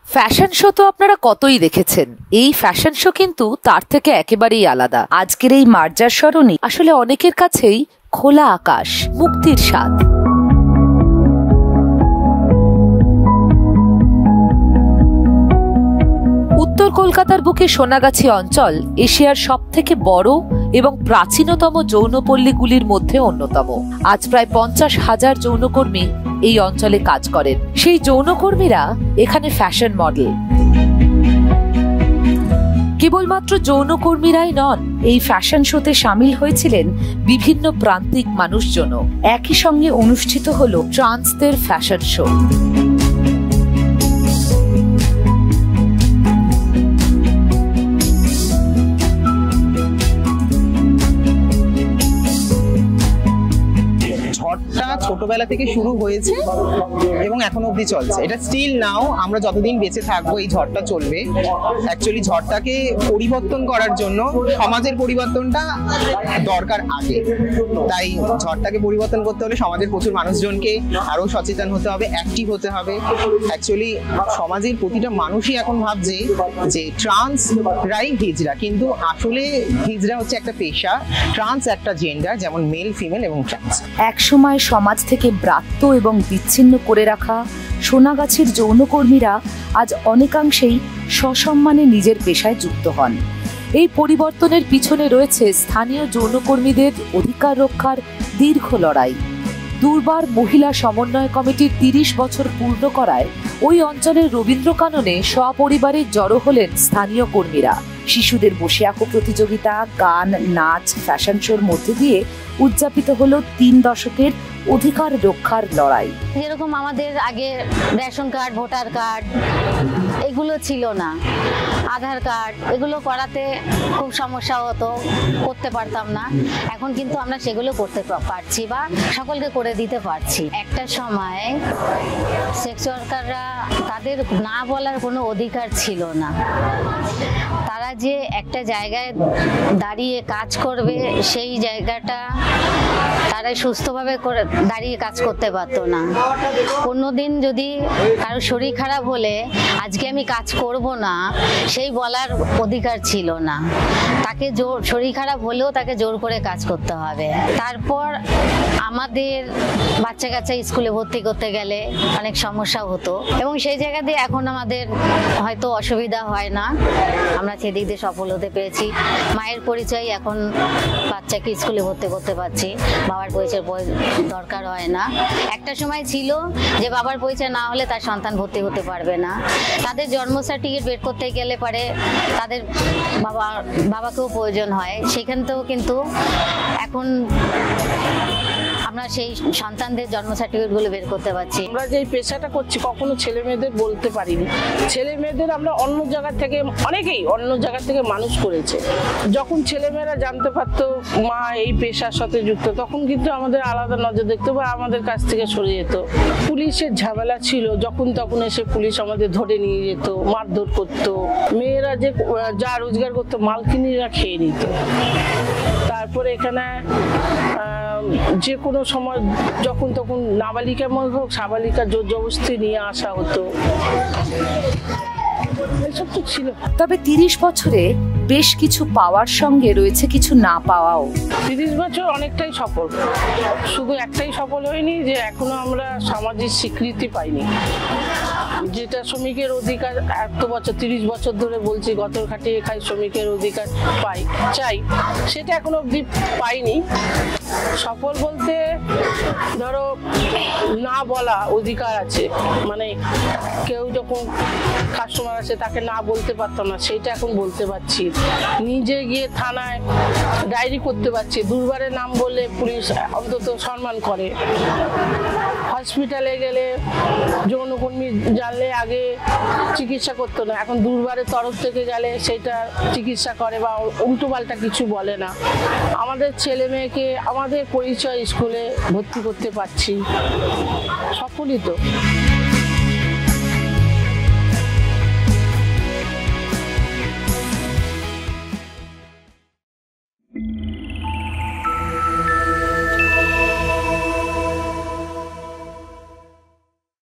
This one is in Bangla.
ফ্যাশন শো তো আপনারা কতই দেখেছেন, এই ফ্যাশন শো কিন্তু তার থেকে একেবারেই আলাদা। আজকের এই মার্জার সরণি আসলে অনেকের কাছেই খোলা আকাশ, মুক্তির স্বাদ। উত্তর কলকাতার বুকে সোনাগাছি অঞ্চল এশিয়ার সবথেকে বড় এবং প্রাচীনতম যৌনপল্লীগুলির মধ্যে অন্যতম। আজ প্রায় 50,000 যৌনকর্মী এই অঞ্চলে কাজ করেন। সেই যৌনকর্মীরা এখানে ফ্যাশন মডেল। কেবলমাত্র যৌনকর্মীরাই নন, এই ফ্যাশন শোতে সামিল হয়েছিলেন বিভিন্ন প্রান্তিক মানুষজনও। একই সঙ্গে অনুষ্ঠিত হলো ট্রান্সদের ফ্যাশন শো। ছোটবেলা থেকে শুরু হয়েছে এবং এখনো অবধি চলছে। এটা স্টিল নাও, আমরা যতদিন বেঁচে থাকবো এই ঝড়টা চলবে। অ্যাকচুয়ালি ঝড়টাকে পরিবর্তন করার জন্য সমাজের পরিবর্তনটা দরকার আগে, তাই ঝড়টাকে পরিবর্তন করতে হলে সমাজের প্রচুর মানুষজনকে আরো সচেতন হতে হবে, অ্যাক্টিভ হতে হবে। অ্যাকচুয়ালি সমাজের প্রতিটা মানুষই এখন ভাবছে যে ট্রান্সরাই হিজড়া, কিন্তু আসলে হিজড়া হচ্ছে একটা পেশা, ট্রান্স একটা জেন্ডার, যেমন মেল, ফিমেল এবং ট্রান্স। একসময় সমাজ থেকে ব্রাত্য এবং বিচ্ছিন্ন করে রাখা সোনাগাছির যৌনকর্মীরা আজ অনেকাংশেই সসম্মানে নিজের পেশায় যুক্ত হন। এই পরিবর্তনের পিছনে রয়েছে স্থানীয় যৌনকর্মীদের অধিকার রক্ষার দীর্ঘ লড়াই। দুর্বার মহিলা সমন্বয় কমিটির 30 বছর পূর্ণ করায় ওই অঞ্চলের রবীন্দ্রকাননে সপরিবারে জড়ো হলেন স্থানীয় কর্মীরা। শিশুদের বসে আঁকো প্রতিযোগিতা, গান, নাচ, ফ্যাশন শোর মধ্যে দিয়ে উদযাপিত হলো 3 দশকের অধিকার রক্ষার লড়াই। যেরকম আমাদের আগে রেশন কার্ড, ভোটার কার্ড এগুলো ছিল না, আধার কার্ড এগুলো করাতে খুব সমস্যা হতো, করতে পারতাম না। এখন কিন্তু আমরা সেগুলো করতে পারছি বা সকলকে করে দিতে পারছি। একটা সময় সেক্স ওয়ার্কাররা তাদের না বলার কোনো অধিকার ছিল না। তারা যে একটা জায়গায় দাঁড়িয়ে কাজ করবে সেই জায়গাটা তারা সুস্থভাবে দাঁড়িয়ে কাজ করতে পারতো না। কোনোদিন যদি কারো শরীর খারাপ হলে আজকে আমি কাজ করব না, সেই বলার অধিকার ছিল না। তাকে শরীর খারাপ হলেও তাকে জোর করে কাজ করতে হবে। তারপর আমাদের বাচ্চা কাচ্চা স্কুলে ভর্তি করতে গেলে অনেক সমস্যা হতো এবং সেই জায়গা দিয়ে এখন আমাদের হয়তো অসুবিধা হয় না, আমরা সেদিক দিয়ে সফল হতে পেরেছি। মায়ের পরিচয় এখন বাচ্চাকে স্কুলে ভর্তি করতে পারছি, বাবার পরিচয় দরকার হয় না। একটা সময় ছিল যে বাবার পরিচয় না হলে তার সন্তান ভর্তি হতে পারবে না। তাদের জন্ম সার্টিফিকেট বের করতে গেলে পারে তাদের বাবাকেও প্রয়োজন হয়, সেখান থেকেও কিন্তু এখন আমরা সেই সন্তানদের জন্ম সার্টিফিকেটগুলো বের করতে পারছি। আমরা যে পেশাটা করছি কখনো ছেলে মেয়েদের বলতে পারিনি। ছেলে মেয়েদের আমরা অন্য জায়গা থেকে, অনেকেই অন্য জায়গা থেকে মানুষ করেছে। যখন ছেলেমেয়েরা জানতে পারতো মা এই পেশার সাথে যুক্ত, তখন কিন্তু আমাদের আলাদা নজর দেখতো বা আমাদের কাছ থেকে সরে যেত। পুলিশের ঝামেলা ছিল, যখন তখন এসে পুলিশ আমাদের ধরে নিয়ে যেত, মারধর করতো। মেয়েরা যে যা রোজগার করতো মালকিনিরা খেয়ে নিত। তারপরে এখানে যে কোনো সময় যখন তখন নাবালিকার মধ্যে হোক সাবালিকা জোর জবরদস্তি নিয়ে আসা হতো, এসব তো ছিল। তবে 30 বছরে বেশ কিছু পাওয়ার সঙ্গে রয়েছে কিছু না পাওয়াও। 30 বছর অনেকটাই সফল। শুধু একটাই সফল হয়নি যে এখনো আমরা সামাজিক স্বীকৃতি পাইনি, যেটা শ্রমিকের অধিকার এত বছর 30 বছর ধরে বলছি গতর খাটিয়ে খাই শ্রমিকের অধিকার চাই, সেটা এখনো অবধি পাইনি। সফল বলতে ধরো না বলা অধিকার আছে, মানে কেউ যখন কাস্টমার আছে তাকে না বলতে পারতাম না, সেটা এখন বলতে পারছি। নিজে গিয়ে থানায় ডায়েরি করতে পারছি, দুর্বারের নাম বললে পুলিশ অন্তত সম্মান করে। হসপিটালে গেলে যৌনকর্মী জানলে আগে চিকিৎসা করতো না, এখন দুর্বারের তরফ থেকে গেলে সেটা চিকিৎসা করে বা উল্টোপাল্টা কিছু বলে না। আমাদের ছেলে মেয়েকে আমাদের পরিচয় স্কুলে ভর্তি করতে পারছি, সফলই তো।